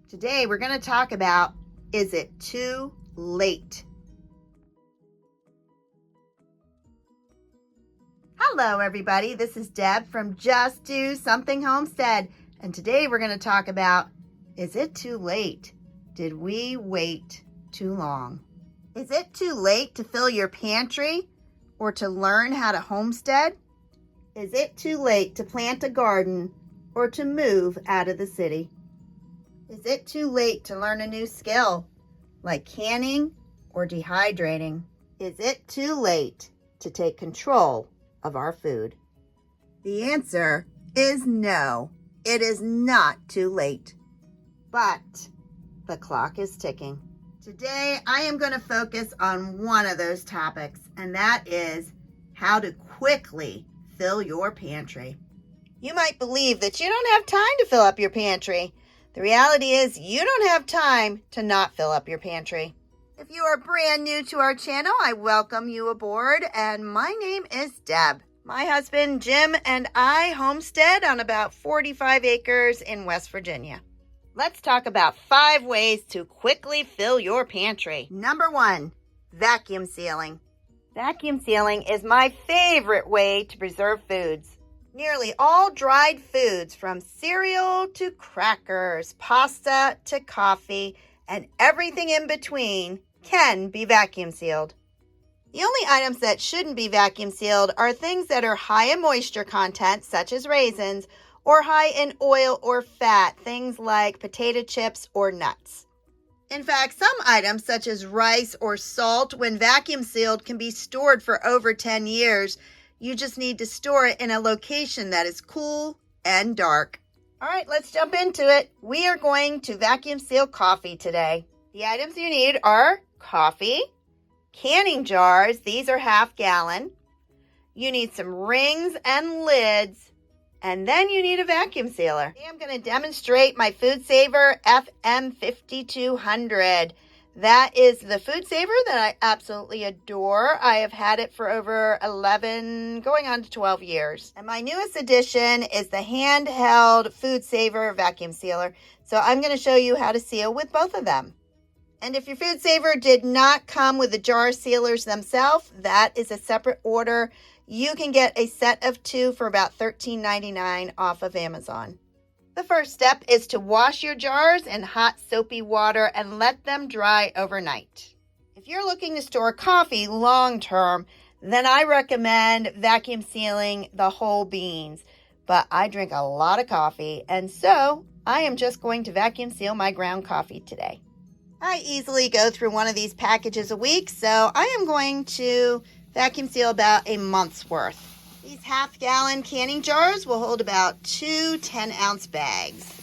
Today we're going to talk about, is it too late? Hello everybody, this is Deb from Just Do Something Homestead, and today we're going to talk about, is it too late? Did we wait too long? Is it too late to fill your pantry or to learn how to homestead? Is it too late to plant a garden or to move out of the city? Is it too late to learn a new skill like canning or dehydrating? Is it too late to take control of our food? The answer is no, it is not too late, but the clock is ticking. Today, I am going to focus on one of those topics, and that is how to quickly fill your pantry. You might believe that you don't have time to fill up your pantry. The reality is you don't have time to not fill up your pantry. If you are brand new to our channel, I welcome you aboard, and my name is Deb. My husband Jim and I homestead on about 45 acres in West Virginia. Let's talk about 5 ways to quickly fill your pantry. Number 1, vacuum sealing. Vacuum sealing is my favorite way to preserve foods. Nearly all dried foods, from cereal to crackers, pasta to coffee, and everything in between, can be vacuum sealed. The only items that shouldn't be vacuum sealed are things that are high in moisture content, such as raisins, or high in oil or fat, things like potato chips or nuts. In fact, some items such as rice or salt, when vacuum sealed, can be stored for over 10 years. You just need to store it in a location that is cool and dark. All right, let's jump into it. We are going to vacuum seal coffee today. The items you need are coffee, canning jars, these are ½ gallon. You need some rings and lids, and then you need a vacuum sealer. Today I'm going to demonstrate my Food Saver FM5200. That is the Food Saver that I absolutely adore. I have had it for over 11, going on to 12 years. And my newest addition is the Handheld Food Saver Vacuum Sealer. So I'm going to show you how to seal with both of them. And if your Food Saver did not come with the jar sealers themselves, that is a separate order. You can get a set of 2 for about $13.99 off of Amazon. The first step is to wash your jars in hot soapy water and let them dry overnight. If you're looking to store coffee long term, then I recommend vacuum sealing the whole beans. But I drink a lot of coffee, and so I am just going to vacuum seal my ground coffee today. I easily go through one of these packages a week, so I am going to vacuum seal about a month's worth. These ½ gallon canning jars will hold about 2 10-ounce bags.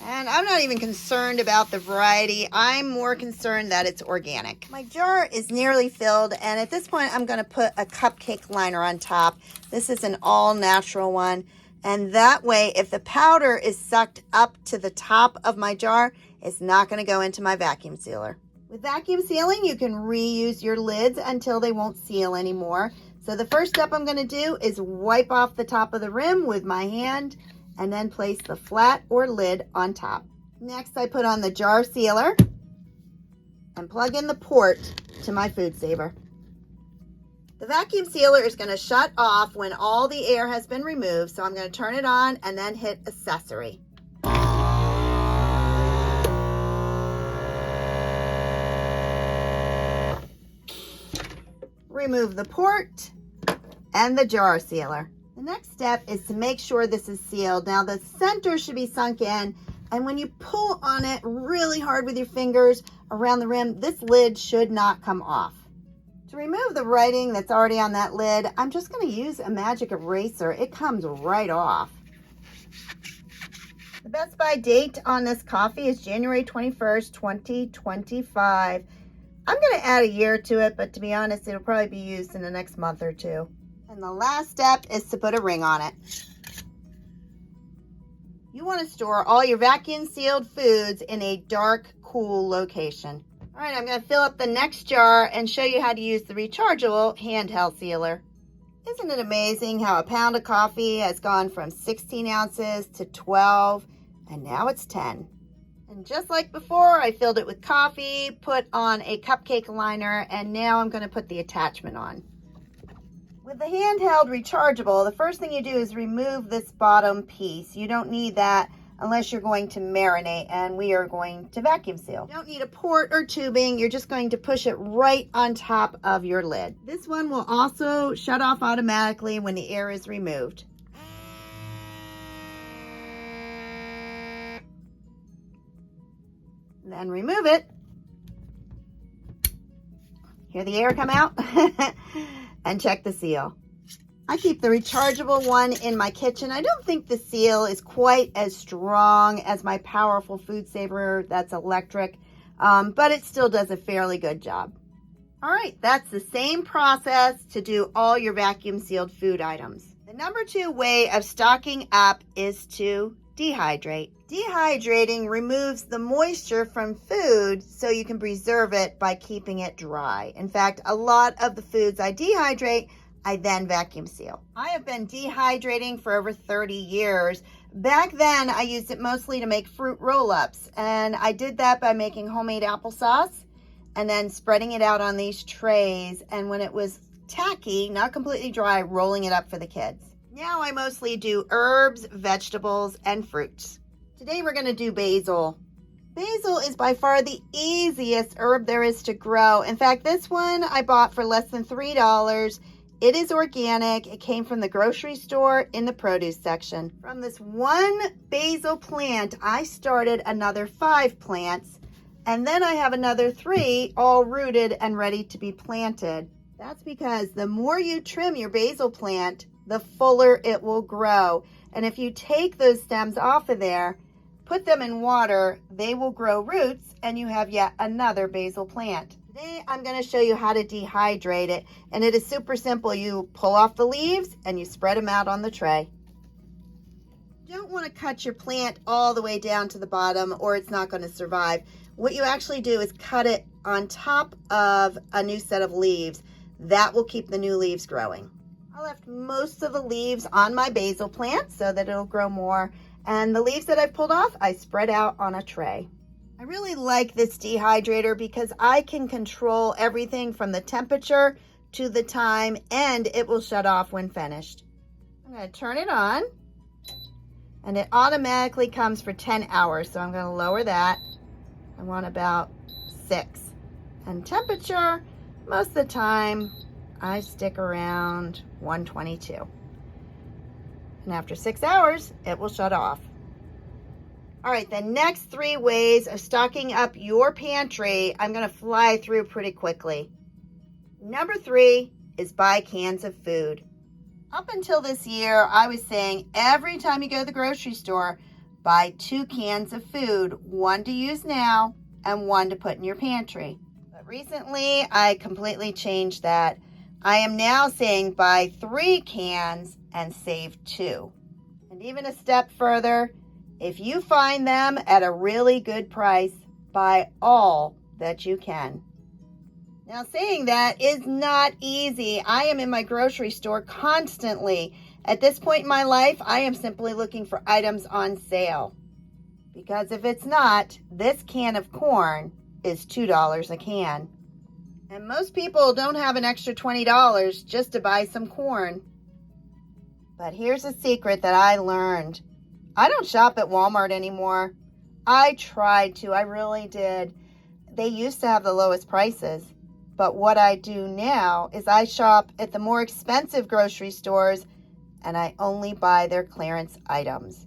And I'm not even concerned about the variety. I'm more concerned that it's organic. My jar is nearly filled, and at this point I'm going to put a cupcake liner on top. This is an all-natural one. And that way, if the powder is sucked up to the top of my jar, it's not going to go into my vacuum sealer. With vacuum sealing, you can reuse your lids until they won't seal anymore. So the first step I'm going to do is wipe off the top of the rim with my hand and then place the flat or lid on top. Next, I put on the jar sealer and plug in the port to my Food Saver. The vacuum sealer is going to shut off when all the air has been removed, so I'm going to turn it on and then hit accessory. Remove the port and the jar sealer. The next step is to make sure this is sealed. Now the center should be sunk in, and when you pull on it really hard with your fingers around the rim, this lid should not come off. To remove the writing that's already on that lid, I'm just going to use a magic eraser. It comes right off. The best by date on this coffee is January 21st, 2025. I'm going to add a year to it, but to be honest, it'll probably be used in the next month or 2. And the last step is to put a ring on it. You want to store all your vacuum sealed foods in a dark, cool location. All right, I'm going to fill up the next jar and show you how to use the rechargeable handheld sealer. Isn't it amazing how a pound of coffee has gone from 16 ounces to 12, and now it's 10. And just like before, I filled it with coffee, put on a cupcake liner, and now I'm going to put the attachment on. With the handheld rechargeable, the first thing you do is remove this bottom piece. You don't need that unless you're going to marinate, and we are going to vacuum seal. You don't need a port or tubing. You're just going to push it right on top of your lid. This one will also shut off automatically when the air is removed. Then remove it. Hear the air come out? And check the seal. I keep the rechargeable one in my kitchen. I don't think the seal is quite as strong as my powerful food saver that's electric, but it still does a fairly good job. All right, that's the same process to do all your vacuum sealed food items. The number 2 way of stocking up is to dehydrate. Dehydrating removes the moisture from food so you can preserve it by keeping it dry. In fact, a lot of the foods I dehydrate, I then vacuum seal. I have been dehydrating for over 30 years. Back then, I used it mostly to make fruit roll-ups, and I did that by making homemade applesauce and then spreading it out on these trays, and when it was tacky, not completely dry, rolling it up for the kids. Now I mostly do herbs, vegetables, and fruits. Today we're going to do basil. Basil is by far the easiest herb there is to grow. In fact, this one I bought for less than $3. It is organic. It came from the grocery store in the produce section. From this one basil plant, I started another 5 plants, and then I have another 3 all rooted and ready to be planted. That's because the more you trim your basil plant, the fuller it will grow. And if you take those stems off of there, put them in water, they will grow roots, and you have yet another basil plant. Today, I'm going to show you how to dehydrate it, and it is super simple. You pull off the leaves, and you spread them out on the tray. You don't want to cut your plant all the way down to the bottom, or it's not going to survive. What you actually do is cut it on top of a new set of leaves. That will keep the new leaves growing. I left most of the leaves on my basil plant so that it'll grow more. And the leaves that I've pulled off, I spread out on a tray. I really like this dehydrator because I can control everything from the temperature to the time, and it will shut off when finished. I'm going to turn it on, and it automatically comes for 10 hours. So I'm going to lower that. I want about 6. And temperature, most of the time, I stick around 122. And after 6 hours, it will shut off. All right, the next 3 ways of stocking up your pantry, I'm going to fly through pretty quickly. Number 3 is buy cans of food. Up until this year, I was saying every time you go to the grocery store, buy 2 cans of food, 1 to use now and 1 to put in your pantry. But recently, I completely changed that. I am now saying buy 3 cans and save 2. And even a step further, if you find them at a really good price, buy all that you can. Now, saying that is not easy. I am in my grocery store constantly. At this point in my life, I am simply looking for items on sale. Because if it's not, this can of corn is $2 a can. And most people don't have an extra $20 just to buy some corn. But here's a secret that I learned. I don't shop at Walmart anymore. I tried to, I really did. They used to have the lowest prices. But what I do now is I shop at the more expensive grocery stores, and I only buy their clearance items.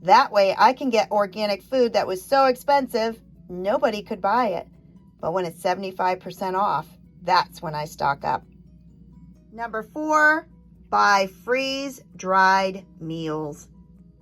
That way I can get organic food that was so expensive, nobody could buy it. But when it's 75% off, that's when I stock up. Number 4, buy freeze-dried meals.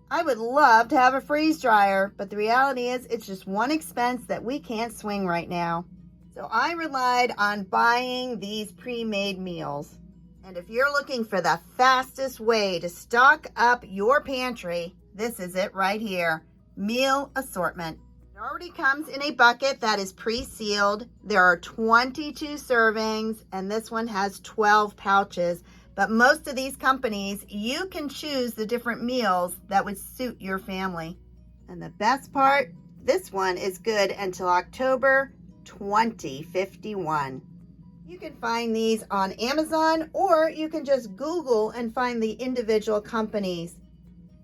I would love to have a freeze dryer, but the reality is it's just one expense that we can't swing right now. So I relied on buying these pre-made meals. And if you're looking for the fastest way to stock up your pantry, this is it right here. Meal assortment. It already comes in a bucket that is pre-sealed. There are 22 servings, and this one has 12 pouches. But most of these companies, you can choose the different meals that would suit your family. And the best part, This one is good until October 2051. You can find these on Amazon, or you can just Google and find the individual companies.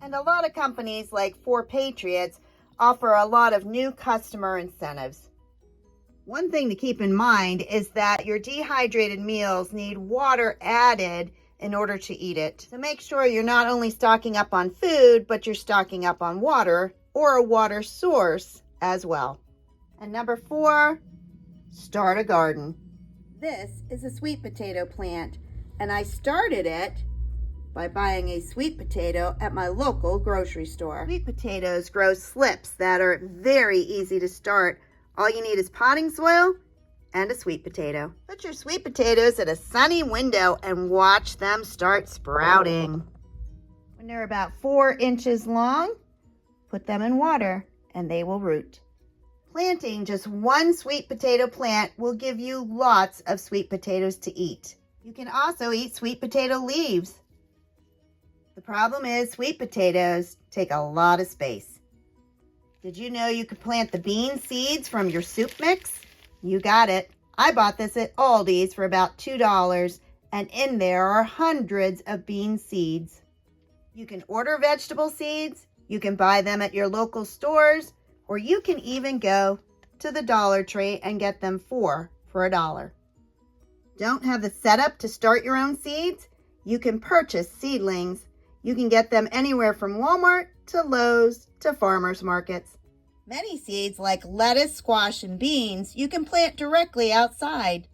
And a lot of companies like 4 Patriots offer a lot of new customer incentives. One thing to keep in mind is that your dehydrated meals need water added in order to eat it. So make sure you're not only stocking up on food, but you're stocking up on water or a water source as well. And number 4, start a garden. This is a sweet potato plant, and I started it by buying a sweet potato at my local grocery store. Sweet potatoes grow slips that are very easy to start. All you need is potting soil and a sweet potato. Put your sweet potatoes at a sunny window and watch them start sprouting. When they're about 4 inches long, put them in water and they will root. Planting just 1 sweet potato plant will give you lots of sweet potatoes to eat. You can also eat sweet potato leaves. The problem is sweet potatoes take a lot of space. Did you know you could plant the bean seeds from your soup mix? You got it. I bought this at Aldi's for about $2, and in there are hundreds of bean seeds. You can order vegetable seeds, you can buy them at your local stores, or you can even go to the Dollar Tree and get them 4 for $1. Don't have the setup to start your own seeds? You can purchase seedlings. You can get them anywhere from Walmart to Lowe's to farmers markets. Many seeds like lettuce, squash, and beans you can plant directly outside.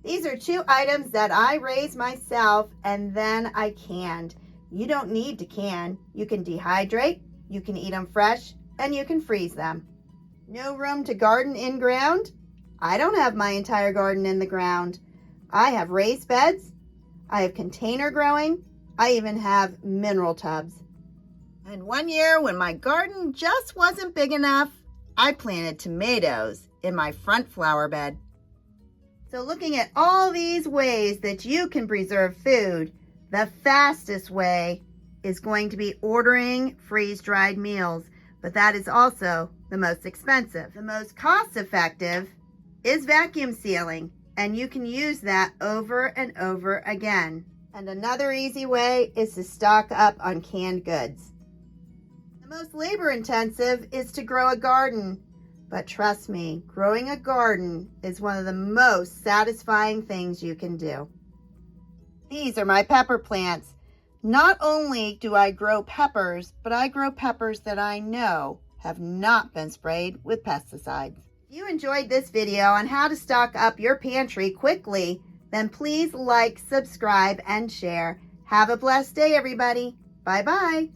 These are 2 items that I raised myself and then I canned. You don't need to can. You can dehydrate, you can eat them fresh, and you can freeze them. No room to garden in ground? I don't have my entire garden in the ground. I have raised beds, I have container growing, I even have mineral tubs. And one year when my garden just wasn't big enough, I planted tomatoes in my front flower bed. So looking at all these ways that you can preserve food, the fastest way is going to be ordering freeze-dried meals, but that is also the most expensive. The most cost-effective is vacuum sealing, and you can use that over and over again. And another easy way is to stock up on canned goods. The most labor-intensive is to grow a garden, but trust me, growing a garden is one of the most satisfying things you can do. These are my pepper plants. Not only do I grow peppers, but I grow peppers that I know have not been sprayed with pesticides. If you enjoyed this video on how to stock up your pantry quickly, then please like, subscribe, and share. Have a blessed day, everybody. Bye-bye.